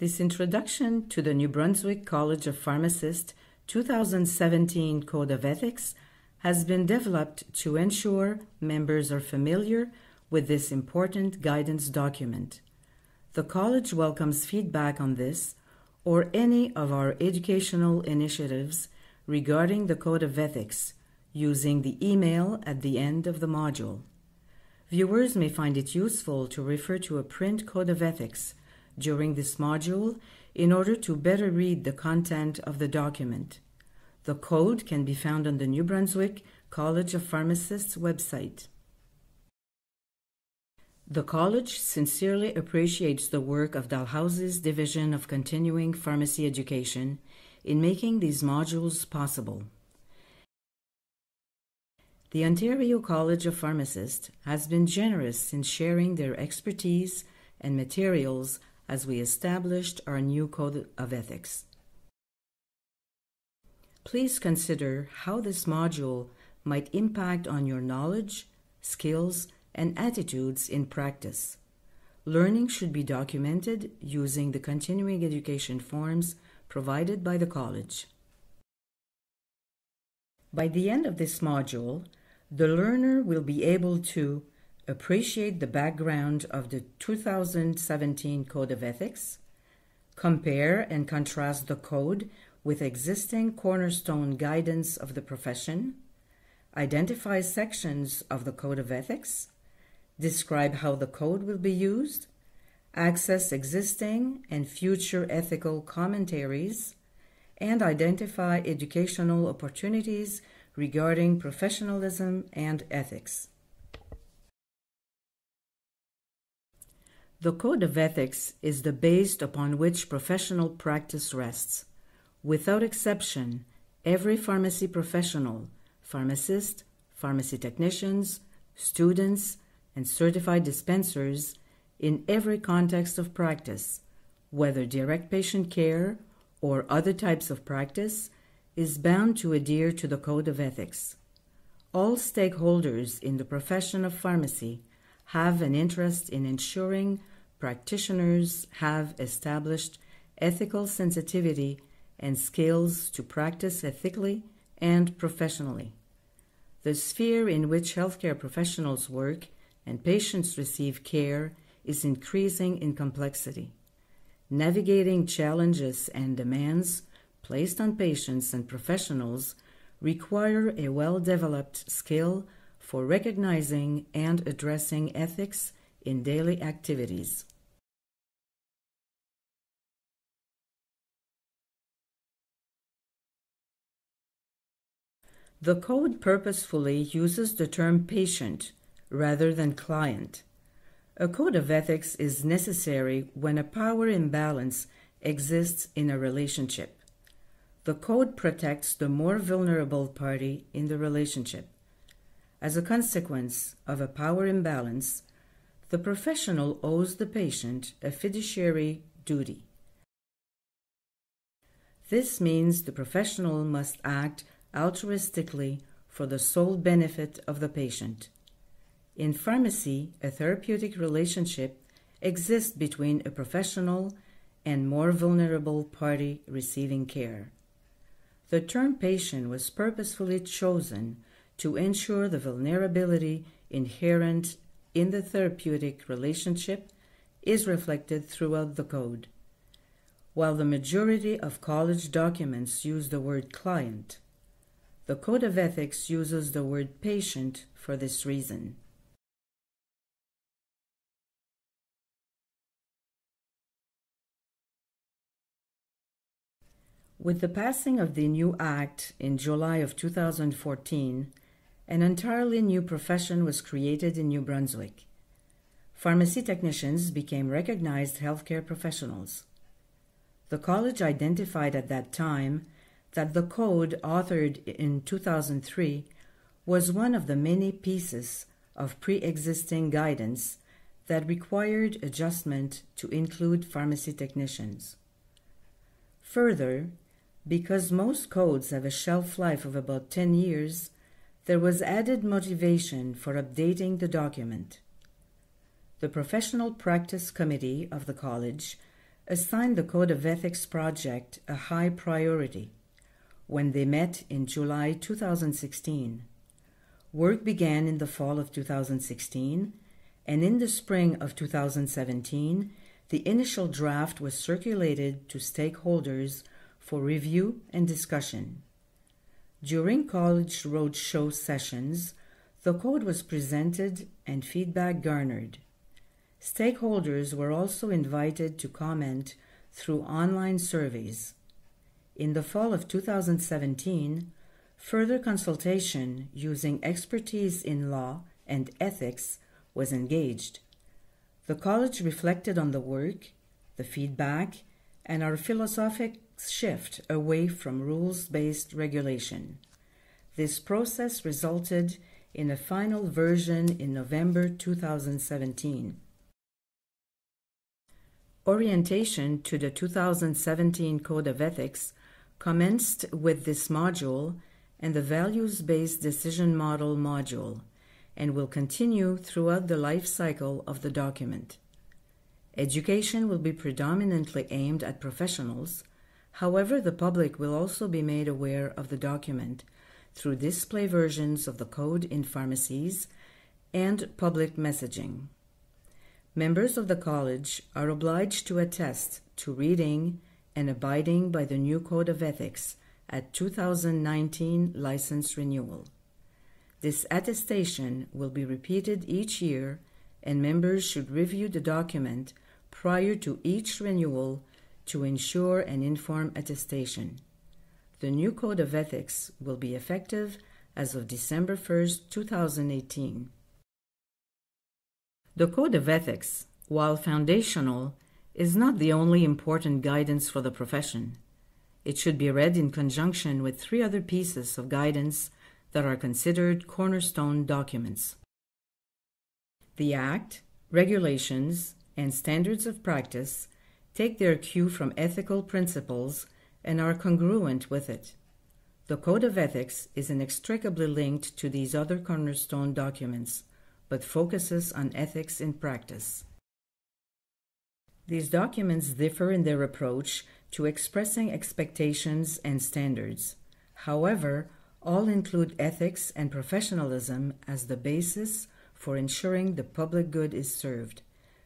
This introduction to the New Brunswick College of Pharmacists 2017 Code of Ethics has been developed to ensure members are familiar with this important guidance document. The college welcomes feedback on this or any of our educational initiatives regarding the Code of Ethics using the email at the end of the module. Viewers may find it useful to refer to a print Code of Ethics during this module in order to better read the content of the document. The code can be found on the New Brunswick College of Pharmacists website. The college sincerely appreciates the work of Dalhousie's Division of Continuing Pharmacy Education in making these modules possible. The Ontario College of Pharmacists has been generous in sharing their expertise and materials as we established our new Code of Ethics. Please consider how this module might impact on your knowledge, skills, and attitudes in practice. Learning should be documented using the continuing education forms provided by the college. By the end of this module, the learner will be able to appreciate the background of the 2017 Code of Ethics, compare and contrast the code with existing cornerstone guidance of the profession, identify sections of the Code of Ethics, describe how the code will be used, access existing and future ethical commentaries, and identify educational opportunities regarding professionalism and ethics. The Code of Ethics is the base upon which professional practice rests. Without exception, every pharmacy professional, pharmacists, pharmacy technicians, students, and certified dispensers in every context of practice, whether direct patient care or other types of practice, is bound to adhere to the Code of Ethics. All stakeholders in the profession of pharmacy have an interest in ensuring practitioners have established ethical sensitivity and skills to practice ethically and professionally. The sphere in which healthcare professionals work and patients receive care is increasing in complexity. Navigating challenges and demands placed on patients and professionals require a well-developed skill for recognizing and addressing ethics in daily activities. The code purposefully uses the term patient rather than client. A code of ethics is necessary when a power imbalance exists in a relationship. The code protects the more vulnerable party in the relationship. As a consequence of a power imbalance, the professional owes the patient a fiduciary duty. This means the professional must act altruistically for the sole benefit of the patient. In pharmacy, a therapeutic relationship exists between a professional and more vulnerable party receiving care. The term patient was purposefully chosen to ensure the vulnerability inherent in the therapeutic relationship is reflected throughout the code. While the majority of college documents use the word client, the Code of Ethics uses the word patient for this reason. With the passing of the new Act in July of 2014, an entirely new profession was created in New Brunswick. Pharmacy technicians became recognized healthcare professionals. The college identified at that time that the code authored in 2003 was one of the many pieces of pre-existing guidance that required adjustment to include pharmacy technicians. Further, because most codes have a shelf life of about 10 years, there was added motivation for updating the document. The Professional Practice Committee of the college assigned the Code of Ethics project a high priority when they met in July 2016. Work began in the fall of 2016, and in the spring of 2017, the initial draft was circulated to stakeholders for review and discussion. During college roadshow sessions, the code was presented and feedback garnered. Stakeholders were also invited to comment through online surveys. In the fall of 2017, further consultation using expertise in law and ethics was engaged. The college reflected on the work, the feedback, and our philosophic shift away from rules-based regulation. This process resulted in a final version in November 2017. Orientation to the 2017 Code of Ethics commenced with this module and the Values-Based Decision Model module, and will continue throughout the life cycle of the document. Education will be predominantly aimed at professionals. However, the public will also be made aware of the document through display versions of the code in pharmacies and public messaging. Members of the college are obliged to attest to reading and abiding by the new Code of Ethics at 2019 license renewal. This attestation will be repeated each year, and members should review the document prior to each renewal to ensure an informed attestation. The new Code of Ethics will be effective as of December 1st, 2018. The Code of Ethics, while foundational, is not the only important guidance for the profession. It should be read in conjunction with 3 other pieces of guidance that are considered cornerstone documents. The Act, regulations, and standards of practice take their cue from ethical principles and are congruent with it. The Code of Ethics is inextricably linked to these other cornerstone documents, but focuses on ethics in practice. These documents differ in their approach to expressing expectations and standards. However, all include ethics and professionalism as the basis for ensuring the public good is served.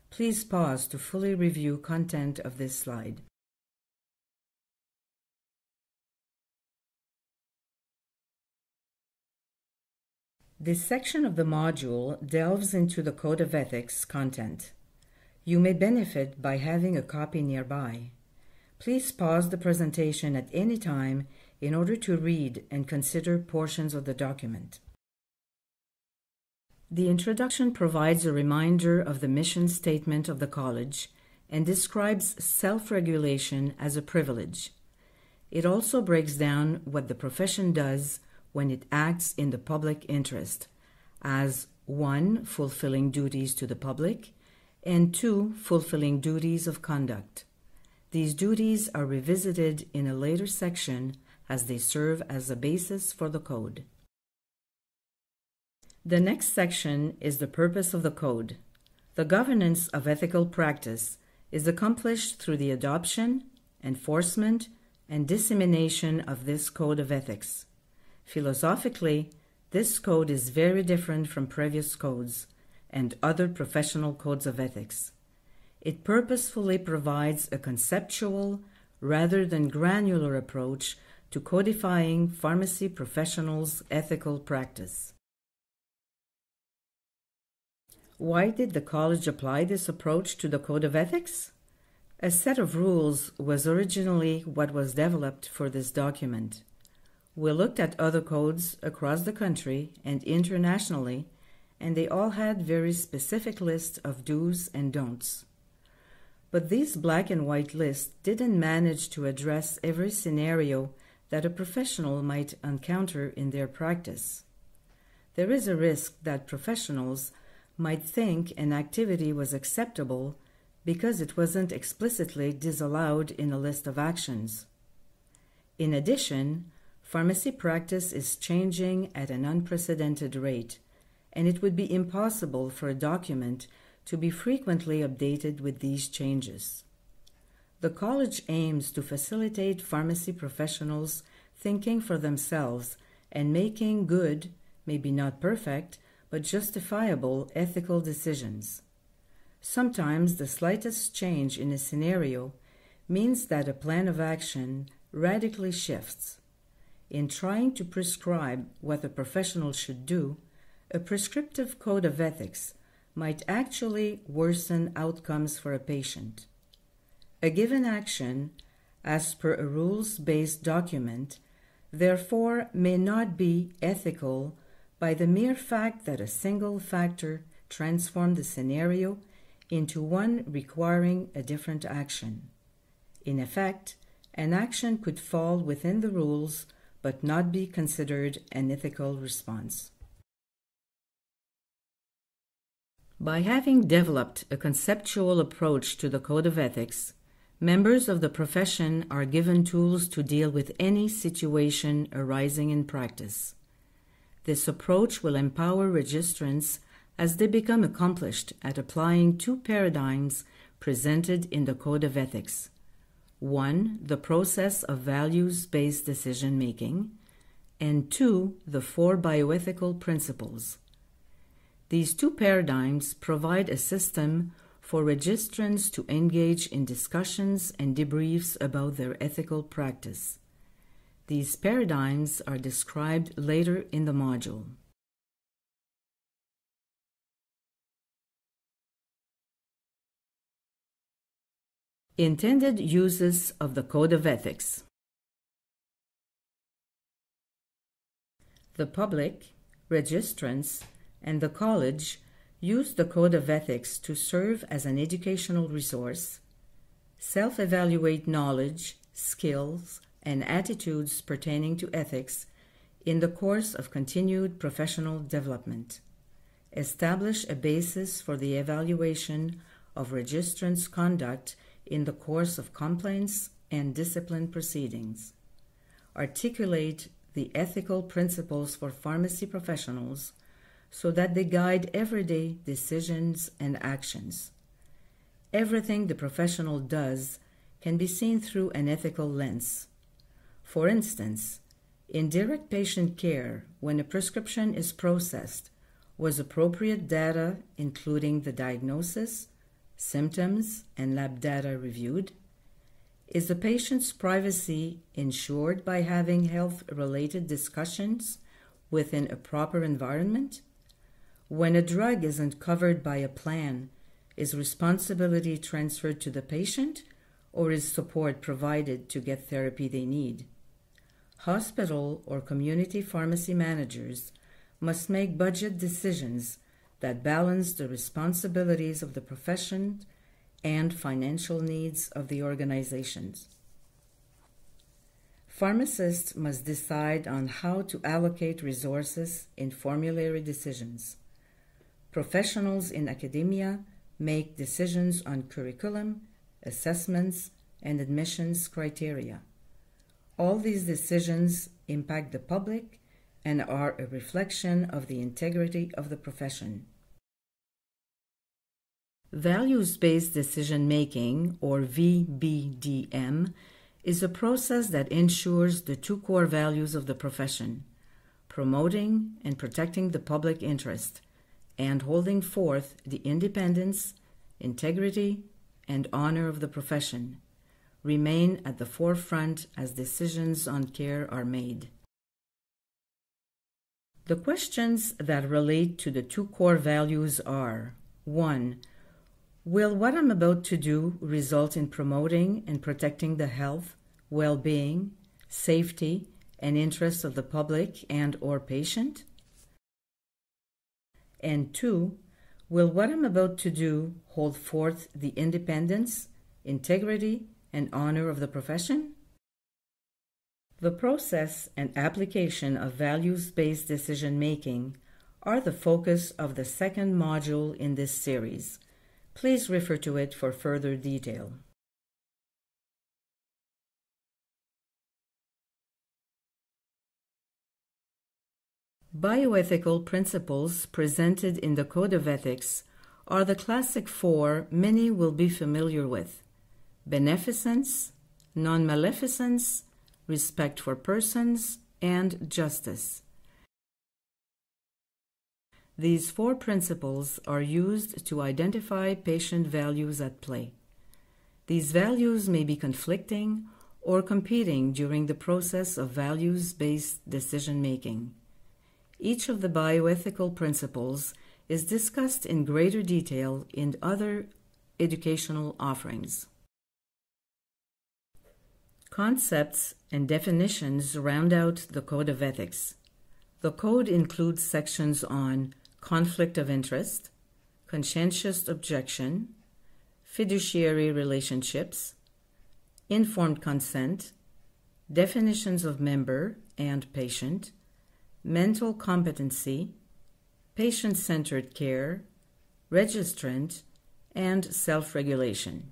Please pause to fully review content of this slide. This section of the module delves into the Code of Ethics content. You may benefit by having a copy nearby. Please pause the presentation at any time in order to read and consider portions of the document. The introduction provides a reminder of the mission statement of the college and describes self-regulation as a privilege. It also breaks down what the profession does when it acts in the public interest, as 1. Fulfilling duties to the public, and 2. Fulfilling duties of conduct. These duties are revisited in a later section as they serve as a basis for the code. The next section is the purpose of the code. The governance of ethical practice is accomplished through the adoption, enforcement, and dissemination of this Code of Ethics. Philosophically, this code is very different from previous codes and other professional codes of ethics. It purposefully provides a conceptual rather than granular approach to codifying pharmacy professionals' ethical practice. Why did the college apply this approach to the Code of Ethics? A set of rules was originally what was developed for this document. We looked at other codes across the country and internationally, and they all had very specific lists of do's and don'ts. But these black and white lists didn't manage to address every scenario that a professional might encounter in their practice. There is a risk that professionals might think an activity was acceptable because it wasn't explicitly disallowed in a list of actions. In addition, pharmacy practice is changing at an unprecedented rate, and it would be impossible for a document to be frequently updated with these changes. The college aims to facilitate pharmacy professionals thinking for themselves and making good, maybe not perfect, but justifiable ethical decisions. Sometimes the slightest change in a scenario means that a plan of action radically shifts. In trying to prescribe what a professional should do, a prescriptive code of ethics might actually worsen outcomes for a patient. A given action, as per a rules-based document, therefore may not be ethical by the mere fact that a single factor transformed the scenario into one requiring a different action. In effect, an action could fall within the rules but not be considered an ethical response. By having developed a conceptual approach to the Code of Ethics, members of the profession are given tools to deal with any situation arising in practice. This approach will empower registrants as they become accomplished at applying two paradigms presented in the Code of Ethics. One, the process of values-based decision-making, and two, the four bioethical principles. These two paradigms provide a system for registrants to engage in discussions and debriefs about their ethical practice. These paradigms are described later in the module. Intended uses of the Code of Ethics. The public, registrants, and the college use the Code of Ethics to serve as an educational resource, self-evaluate knowledge, skills, and attitudes pertaining to ethics in the course of continued professional development, establish a basis for the evaluation of registrants' conduct in the course of complaints and discipline proceedings, articulate the ethical principles for pharmacy professionals so that they guide everyday decisions and actions. Everything the professional does can be seen through an ethical lens. For instance, in direct patient care, when a prescription is processed, was appropriate data, including the diagnosis, symptoms, and lab data reviewed? Is the patient's privacy ensured by having health-related discussions within a proper environment? When a drug isn't covered by a plan, is responsibility transferred to the patient, or is support provided to get therapy they need? Hospital or community pharmacy managers must make budget decisions that balance the responsibilities of the profession and financial needs of the organizations. Pharmacists must decide on how to allocate resources in formulary decisions. Professionals in academia make decisions on curriculum, assessments, and admissions criteria. All these decisions impact the public and are a reflection of the integrity of the profession. Values-based decision-making, or VBDM, is a process that ensures the two core values of the profession: promoting and protecting the public interest, and holding forth the independence, integrity, and honor of the profession, remain at the forefront as decisions on care are made. The questions that relate to the two core values are: 1. Will what I'm about to do result in promoting and protecting the health, well-being, safety, and interests of the public and/or patient? And 2, will what I'm about to do hold forth the independence, integrity, and honor of the profession? The process and application of values-based decision-making are the focus of the second module in this series. Please refer to it for further detail. Bioethical principles presented in the Code of Ethics are the classic four many will be familiar with: beneficence, non-maleficence, respect for persons, and justice. These 4 principles are used to identify patient values at play. These values may be conflicting or competing during the process of values-based decision-making. Each of the bioethical principles is discussed in greater detail in other educational offerings. Concepts and definitions round out the Code of Ethics. The Code includes sections on conflict of interest, conscientious objection, fiduciary relationships, informed consent, definitions of member and patient, mental competency, patient-centered care, registrant, and self-regulation.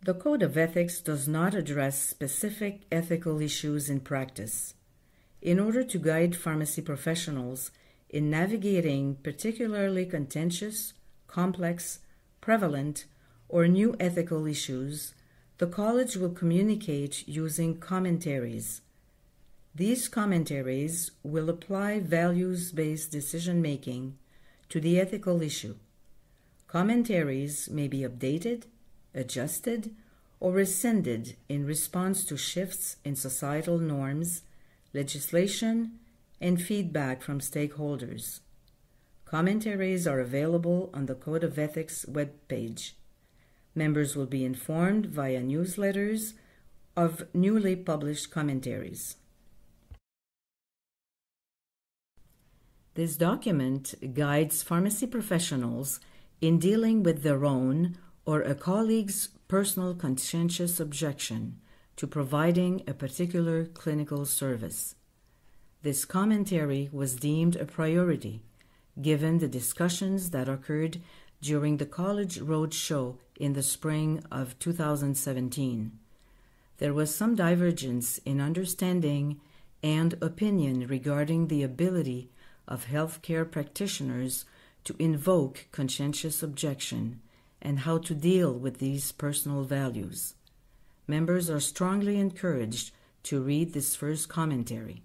The Code of Ethics does not address specific ethical issues in practice. In order to guide pharmacy professionals in navigating particularly contentious, complex, prevalent, or new ethical issues, the college will communicate using commentaries. These commentaries will apply values-based decision-making to the ethical issue. Commentaries may be updated, adjusted, or rescinded in response to shifts in societal norms, legislation, and feedback from stakeholders. Commentaries are available on the Code of Ethics webpage. Members will be informed via newsletters of newly published commentaries. This document guides pharmacy professionals in dealing with their own or a colleague's personal conscientious objection to providing a particular clinical service. This commentary was deemed a priority given the discussions that occurred during the College Roadshow in the spring of 2017. There was some divergence in understanding and opinion regarding the ability of healthcare practitioners to invoke conscientious objection and how to deal with these personal values. Members are strongly encouraged to read this first commentary.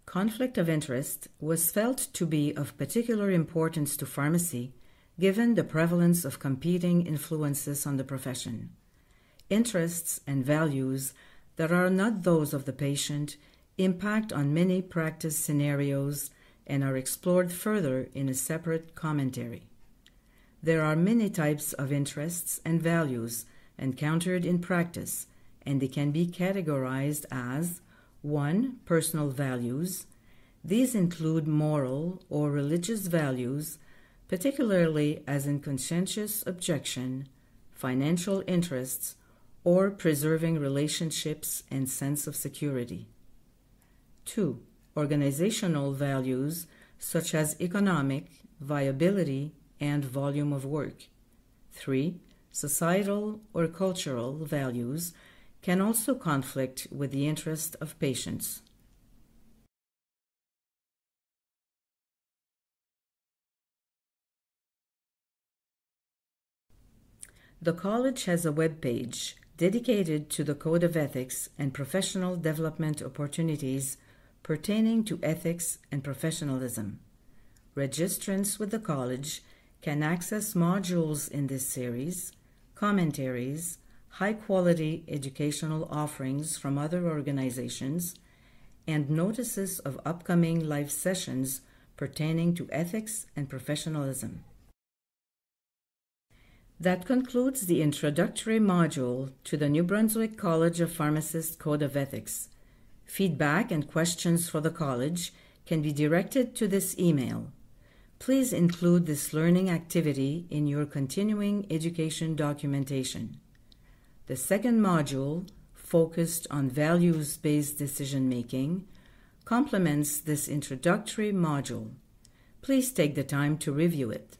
Conflict of interest was felt to be of particular importance to pharmacy given the prevalence of competing influences on the profession. Interests and values that are not those of the patient impact on many practice scenarios and are explored further in a separate commentary. There are many types of interests and values encountered in practice, and they can be categorized as 1. Personal values. These include moral or religious values, particularly as in conscientious objection, financial interests, or preserving relationships and sense of security. 2. Organizational values such as economic, viability, and volume of work. 3. Societal or cultural values can also conflict with the interest of patients. The college has a web page dedicated to the Code of Ethics and professional development opportunities pertaining to ethics and professionalism. Registrants with the college can access modules in this series, commentaries, high-quality educational offerings from other organizations, and notices of upcoming live sessions pertaining to ethics and professionalism. That concludes the introductory module to the New Brunswick College of Pharmacists Code of Ethics. Feedback and questions for the college can be directed to this email. Please include this learning activity in your continuing education documentation. The second module, focused on values-based decision-making, complements this introductory module. Please take the time to review it.